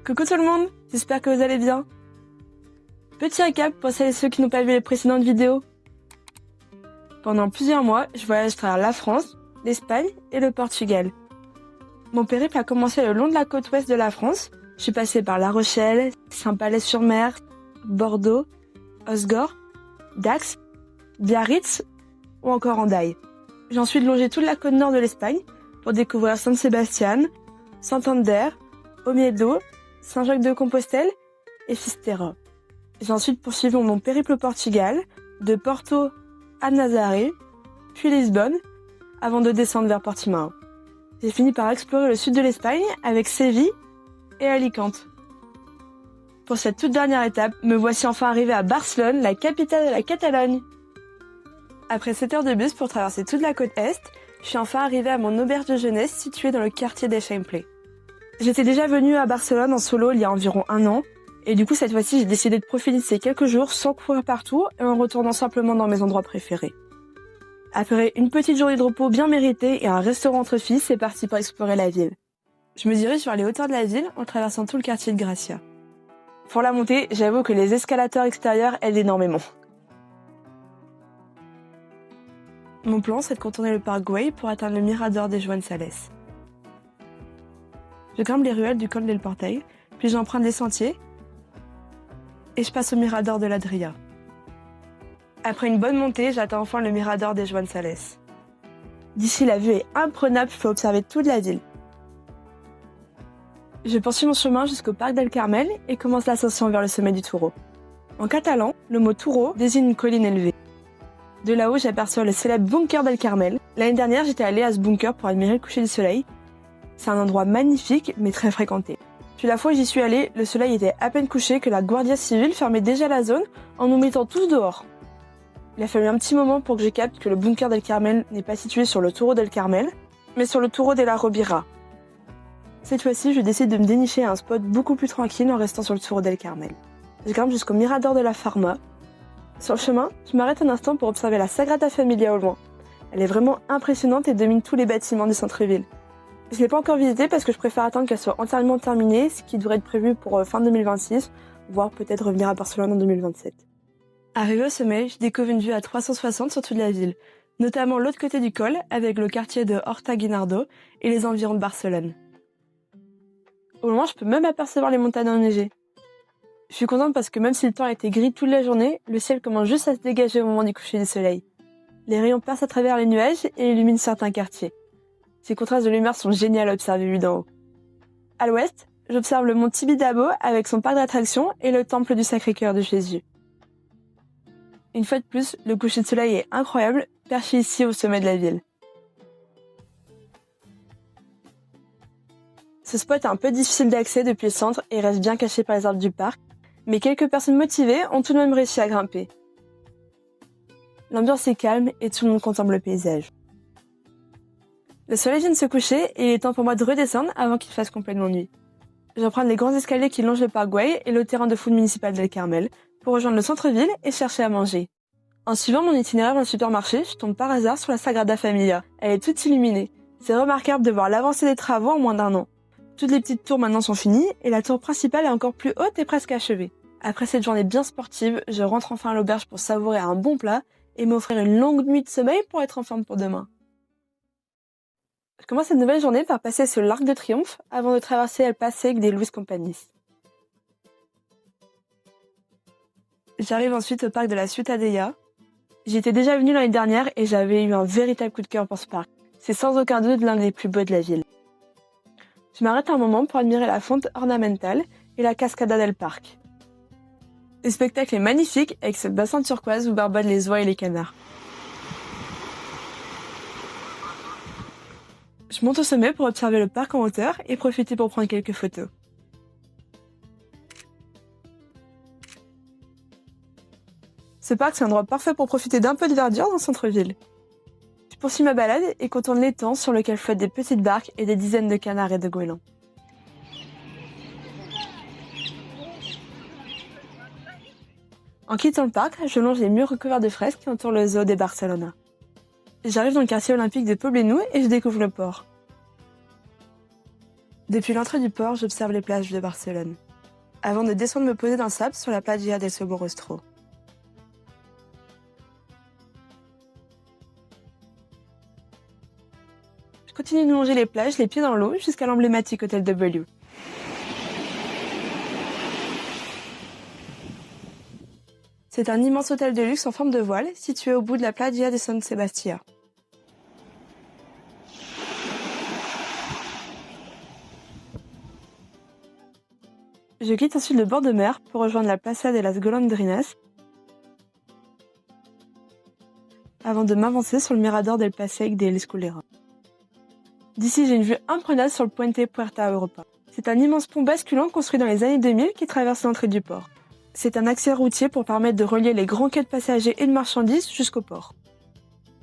Coucou tout le monde, j'espère que vous allez bien. Petit récap pour celles et ceux qui n'ont pas vu les précédentes vidéos. Pendant plusieurs mois, je voyage à travers la France, l'Espagne et le Portugal. Mon périple a commencé le long de la côte ouest de la France. Je suis passée par La Rochelle, Saint-Palais-sur-Mer, Bordeaux, Osgore, Dax, Biarritz ou encore Hendaye. J'ai ensuite longé toute la côte nord de l'Espagne pour découvrir San Sebastián, Santander, Oviedo, Saint-Jacques-de-Compostelle et Fisterra. J'ai ensuite poursuivi mon périple au Portugal, de Porto à Nazaré, puis Lisbonne, avant de descendre vers Portimão. J'ai fini par explorer le sud de l'Espagne avec Séville et Alicante. Pour cette toute dernière étape, me voici enfin arrivé à Barcelone, la capitale de la Catalogne. Après 7 heures de bus pour traverser toute la côte est, je suis enfin arrivée à mon auberge de jeunesse située dans le quartier d'Eixample. J'étais déjà venue à Barcelone en solo il y a environ 1 an, et du coup cette fois-ci j'ai décidé de profiter de ces quelques jours sans courir partout et en retournant simplement dans mes endroits préférés. Après une petite journée de repos bien méritée et un restaurant entre filles, c'est parti pour explorer la ville. Je me dirige vers les hauteurs de la ville en traversant tout le quartier de Gracia. Pour la montée, j'avoue que les escalators extérieurs aident énormément. Mon plan, c'est de contourner le parc Güell pour atteindre le mirador de Joan Sales. Je grimpe les ruelles du Col del Portell, puis j'emprunte des sentiers et je passe au mirador de l'Adria. Après une bonne montée, j'atteins enfin le mirador de Joan Sales. D'ici, la vue est imprenable, je peux observer toute la ville. Je poursuis mon chemin jusqu'au parc del Carmel et commence l'ascension vers le sommet du Touró. En catalan, le mot Touró désigne une colline élevée. De là-haut, j'aperçois le célèbre bunker del Carmel. L'année dernière, j'étais allée à ce bunker pour admirer le coucher du soleil. C'est un endroit magnifique, mais très fréquenté. Puis la fois où j'y suis allée, le soleil était à peine couché que la Guardia Civil fermait déjà la zone en nous mettant tous dehors. Il a fallu un petit moment pour que je capte que le bunker del Carmel n'est pas situé sur le Touró del Carmel, mais sur le Touró de la Robira. Cette fois-ci, je décide de me dénicher à un spot beaucoup plus tranquille en restant sur le Touró del Carmel. Je grimpe jusqu'au mirador de la Farma. Sur le chemin, je m'arrête un instant pour observer la Sagrada Familia au loin. Elle est vraiment impressionnante et domine tous les bâtiments du centre-ville. Je ne l'ai pas encore visitée parce que je préfère attendre qu'elle soit entièrement terminée, ce qui devrait être prévu pour fin 2026, voire peut-être revenir à Barcelone en 2027. Arrivé au sommet, je découvre une vue à 360 sur toute la ville, notamment l'autre côté du col avec le quartier de Horta Guinardó et les environs de Barcelone. Au loin, je peux même apercevoir les montagnes enneigées. Je suis contente parce que même si le temps a été gris toute la journée, le ciel commence juste à se dégager au moment du coucher du soleil. Les rayons passent à travers les nuages et illuminent certains quartiers. Ces contrastes de lumière sont géniaux à observer vus d'en haut. À l'ouest, j'observe le mont Tibidabo avec son parc d'attractions et le temple du Sacré-Cœur de Jésus. Une fois de plus, le coucher de soleil est incroyable, perché ici au sommet de la ville. Ce spot est un peu difficile d'accès depuis le centre et reste bien caché par les arbres du parc, mais quelques personnes motivées ont tout de même réussi à grimper. L'ambiance est calme et tout le monde contemple le paysage. Le soleil vient de se coucher et il est temps pour moi de redescendre avant qu'il fasse complètement nuit. J'emprunte les grands escaliers qui longent le parc Güell et le terrain de foot municipal del Carmel pour rejoindre le centre-ville et chercher à manger. En suivant mon itinéraire dans le supermarché, je tombe par hasard sur la Sagrada Familia. Elle est toute illuminée. C'est remarquable de voir l'avancée des travaux en moins d'1 an. Toutes les petites tours maintenant sont finies et la tour principale est encore plus haute et presque achevée. Après cette journée bien sportive, je rentre enfin à l'auberge pour savourer un bon plat et m'offrir une longue nuit de sommeil pour être en forme pour demain. Je commence cette nouvelle journée par passer sur l'Arc de Triomphe avant de traverser El Passeig de Luis Companys. J'arrive ensuite au parc de la Ciutadella. J'y étais déjà venue l'année dernière et j'avais eu un véritable coup de cœur pour ce parc. C'est sans aucun doute l'un des plus beaux de la ville. Je m'arrête un moment pour admirer la fonte ornementale et la Cascada del Parc. Le spectacle est magnifique avec ce bassin turquoise où barbadent les oies et les canards. Je monte au sommet pour observer le parc en hauteur et profiter pour prendre quelques photos. Ce parc, c'est un endroit parfait pour profiter d'un peu de verdure dans le centre-ville. Je poursuis ma balade et contourne l'étang sur lequel flottent des petites barques et des dizaines de canards et de goélands. En quittant le parc, je longe les murs recouverts de fresques qui entourent le zoo de Barcelona. J'arrive dans le quartier olympique de Poblenou et je découvre le port. Depuis l'entrée du port, j'observe les plages de Barcelone, avant de descendre me poser dans le sable sur la playa del Somorrostro. Je continue de longer les plages, les pieds dans l'eau, jusqu'à l'emblématique hôtel W. C'est un immense hôtel de luxe en forme de voile, situé au bout de la playa de San Sebastián. Je quitte ensuite le bord de mer pour rejoindre la Plaza de las Golondrinas, avant de m'avancer sur le mirador del Passeig de l'Escudero. D'ici, j'ai une vue imprenable sur le Puente Puerta Europa. C'est un immense pont basculant construit dans les années 2000 qui traverse l'entrée du port. C'est un accès routier pour permettre de relier les grands quais de passagers et de marchandises jusqu'au port.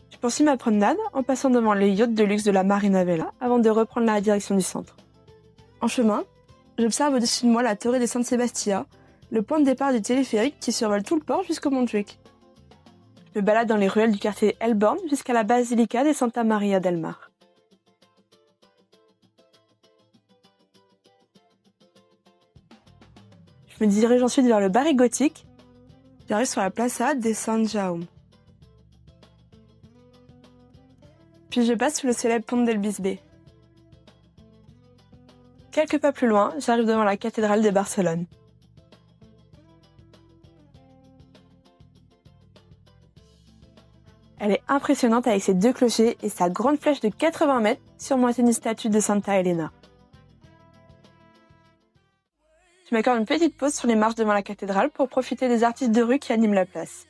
Je poursuis ma promenade en passant devant les yachts de luxe de la Marina Vella avant de reprendre la direction du centre. En chemin, j'observe au-dessus de moi la Torre de San Sebastián, le point de départ du téléphérique qui survole tout le port jusqu'au Montjuïc. Je me balade dans les ruelles du quartier Elborn jusqu'à la Basilica de Santa Maria del Mar. Je me dirige ensuite vers le Barri gothique. J'arrive sur la Plaza de San Jaume. Puis je passe sous le célèbre pont del Bisbe. Quelques pas plus loin, j'arrive devant la cathédrale de Barcelone. Elle est impressionnante avec ses 2 clochers et sa grande flèche de 80 mètres surmontée d'une statue de Santa Elena. Je m'accorde une petite pause sur les marches devant la cathédrale pour profiter des artistes de rue qui animent la place.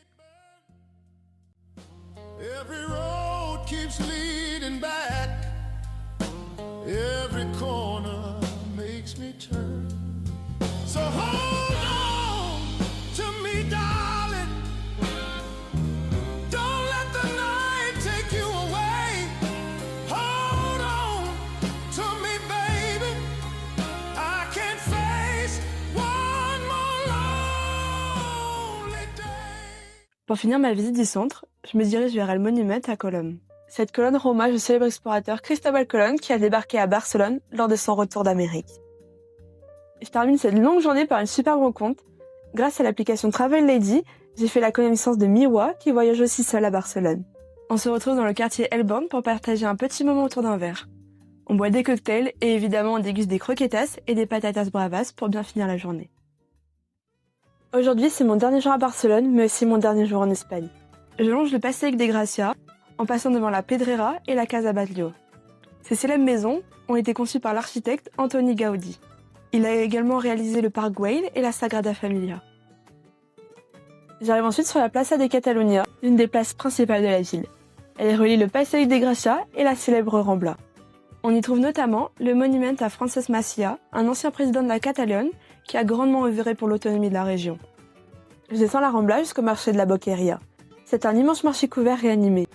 Every road keeps leading back. Every corner makes me turn. So hold on to me, darling. Don't let the night take you away. Hold on to me, baby. I can't face one more lonely day. Pour finir ma visite du centre, je me dirige vers El Monument à Colom. Cette colonne rend hommage au célèbre explorateur Cristóbal Colón qui a débarqué à Barcelone lors de son retour d'Amérique. Je termine cette longue journée par une superbe rencontre. Grâce à l'application Travel Lady, j'ai fait la connaissance de Miwa qui voyage aussi seule à Barcelone. On se retrouve dans le quartier Elborn pour partager un petit moment autour d'un verre. On boit des cocktails et évidemment on déguste des croquetas et des patatas bravas pour bien finir la journée. Aujourd'hui, c'est mon dernier jour à Barcelone, mais aussi mon dernier jour en Espagne. Je longe le Passeig de Gracia en passant devant la Pedrera et la Casa Batlló. Ces célèbres maisons ont été conçues par l'architecte Antoni Gaudí. Il a également réalisé le Parc Güell et la Sagrada Familia. J'arrive ensuite sur la Plaça de Catalunya, l'une des places principales de la ville. Elle relie le Passeig de Gracia et la célèbre Rambla. On y trouve notamment le monument à Francesc Macià, un ancien président de la Catalogne qui a grandement œuvré pour l'autonomie de la région. Je descends la Rambla jusqu'au marché de la Boqueria. C'est un immense marché couvert et animé.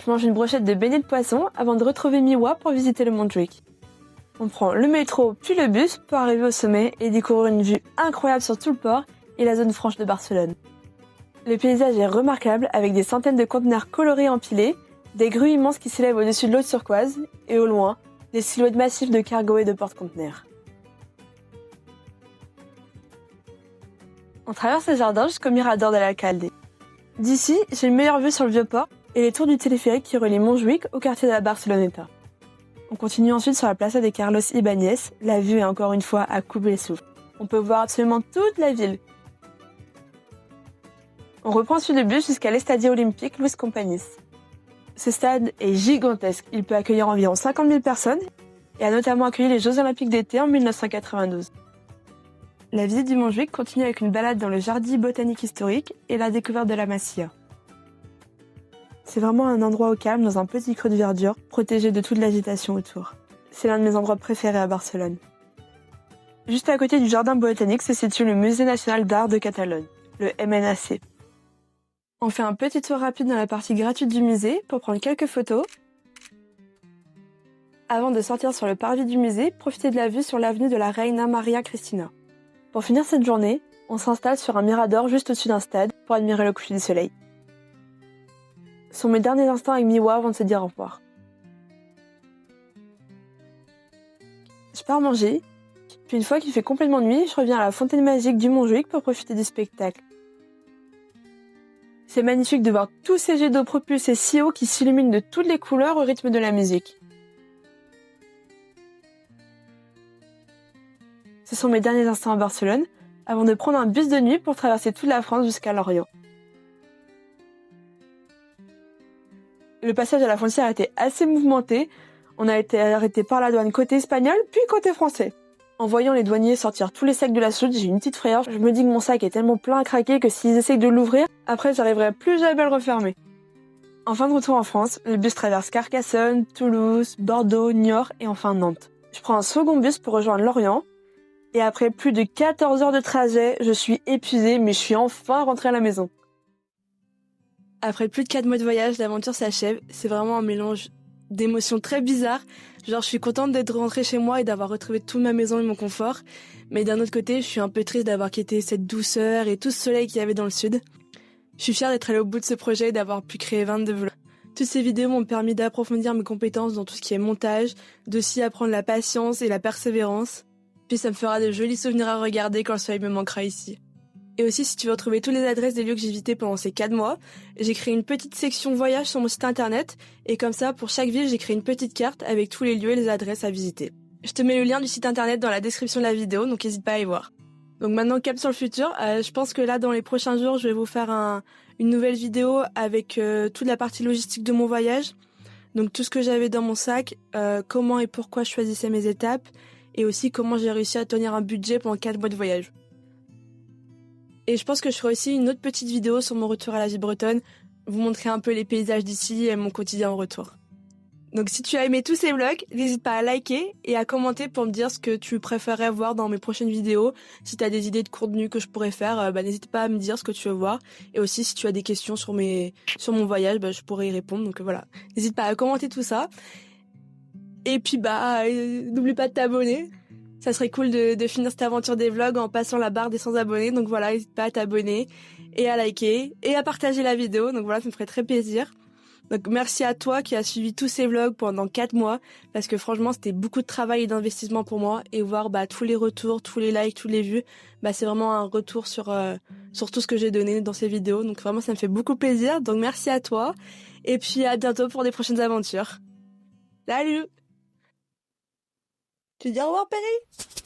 Je mange une brochette de beignets de poisson avant de retrouver Miwa pour visiter le Montjuïc. On prend le métro puis le bus pour arriver au sommet et découvrir une vue incroyable sur tout le port et la zone franche de Barcelone. Le paysage est remarquable avec des centaines de conteneurs colorés empilés, des grues immenses qui s'élèvent au-dessus de l'eau turquoise et au loin, des silhouettes massives de cargos et de porte-conteneurs. On traverse les jardins jusqu'au Mirador de l'Alcalde. D'ici, j'ai une meilleure vue sur le Vieux-Port et les tours du téléphérique qui relie Montjuïc au quartier de la Barceloneta. On continue ensuite sur la Plaza de Carlos Ibáñez. La vue est encore une fois à couper le souffle. On peut voir absolument toute la ville. On reprend ensuite le bus jusqu'à l'Estadio Olímpic Luis Companys. Ce stade est gigantesque. Il peut accueillir environ 50 000 personnes et a notamment accueilli les Jeux Olympiques d'été en 1992. La visite du Montjuïc continue avec une balade dans le jardin botanique historique et la découverte de la Masia. C'est vraiment un endroit au calme dans un petit creux de verdure, protégé de toute l'agitation autour. C'est l'un de mes endroits préférés à Barcelone. Juste à côté du jardin botanique se situe le Musée national d'art de Catalogne, le MNAC. On fait un petit tour rapide dans la partie gratuite du musée pour prendre quelques photos. Avant de sortir sur le parvis du musée, profitez de la vue sur l'avenue de la Reina Maria Cristina. Pour finir cette journée, on s'installe sur un mirador juste au-dessus d'un stade pour admirer le coucher du soleil. Ce sont mes derniers instants avec Miwa avant de se dire au revoir. Je pars manger, puis une fois qu'il fait complètement nuit, je reviens à la fontaine magique du Montjuïc pour profiter du spectacle. C'est magnifique de voir tous ces jets d'eau propulsés si haut qui s'illuminent de toutes les couleurs au rythme de la musique. Ce sont mes derniers instants à Barcelone, avant de prendre un bus de nuit pour traverser toute la France jusqu'à Lorient. Le passage à la frontière était assez mouvementé. On a été arrêté par la douane côté espagnol, puis côté français. En voyant les douaniers sortir tous les sacs de la soude, j'ai une petite frayeur. Je me dis que mon sac est tellement plein à craquer que s'ils essayent de l'ouvrir, après j'arriverai plus jamais à le refermer. En fin de retour en France, le bus traverse Carcassonne, Toulouse, Bordeaux, Niort et enfin Nantes. Je prends un second bus pour rejoindre Lorient. Et après plus de 14 heures de trajet, je suis épuisée, mais je suis enfin rentrée à la maison. Après plus de 4 mois de voyage, l'aventure s'achève. C'est vraiment un mélange d'émotions très bizarres. Genre, je suis contente d'être rentrée chez moi et d'avoir retrouvé toute ma maison et mon confort. Mais d'un autre côté, je suis un peu triste d'avoir quitté cette douceur et tout ce soleil qu'il y avait dans le sud. Je suis fière d'être allée au bout de ce projet et d'avoir pu créer 22 vlogs. Toutes ces vidéos m'ont permis d'approfondir mes compétences dans tout ce qui est montage, d'aussi apprendre la patience et la persévérance. Puis ça me fera de jolis souvenirs à regarder quand le soleil me manquera ici. Et aussi, si tu veux retrouver toutes les adresses des lieux que j'ai visités pendant ces 4 mois, j'ai créé une petite section voyage sur mon site internet. Et comme ça, pour chaque ville, j'ai créé une petite carte avec tous les lieux et les adresses à visiter. Je te mets le lien du site internet dans la description de la vidéo, donc n'hésite pas à y voir. Donc maintenant, cap sur le futur. Je pense que là, dans les prochains jours, je vais vous faire une nouvelle vidéo avec toute la partie logistique de mon voyage. Donc tout ce que j'avais dans mon sac, comment et pourquoi je choisissais mes étapes, et aussi comment j'ai réussi à tenir un budget pendant 4 mois de voyage. Et je pense que je ferai aussi une autre petite vidéo sur mon retour à la vie bretonne, vous montrer un peu les paysages d'ici et mon quotidien au retour. Donc si tu as aimé tous ces vlogs, n'hésite pas à liker et à commenter pour me dire ce que tu préférerais voir dans mes prochaines vidéos. Si tu as des idées de contenu que je pourrais faire, n'hésite pas à me dire ce que tu veux voir. Et aussi si tu as des questions sur mon voyage, je pourrais y répondre. Donc voilà, n'hésite pas à commenter tout ça. Et puis n'oublie pas de t'abonner. Ça serait cool de finir cette aventure des vlogs en passant la barre des 100 abonnés. Donc voilà, n'hésite pas à t'abonner et à liker et à partager la vidéo. Donc voilà, ça me ferait très plaisir. Donc merci à toi qui as suivi tous ces vlogs pendant 4 mois. Parce que franchement, c'était beaucoup de travail et d'investissement pour moi. Et voir tous les retours, tous les likes, tous les vues, c'est vraiment un retour sur tout ce que j'ai donné dans ces vidéos. Donc vraiment, ça me fait beaucoup plaisir. Donc merci à toi. Et puis à bientôt pour des prochaines aventures. Salut! Tu dis au revoir, Perry?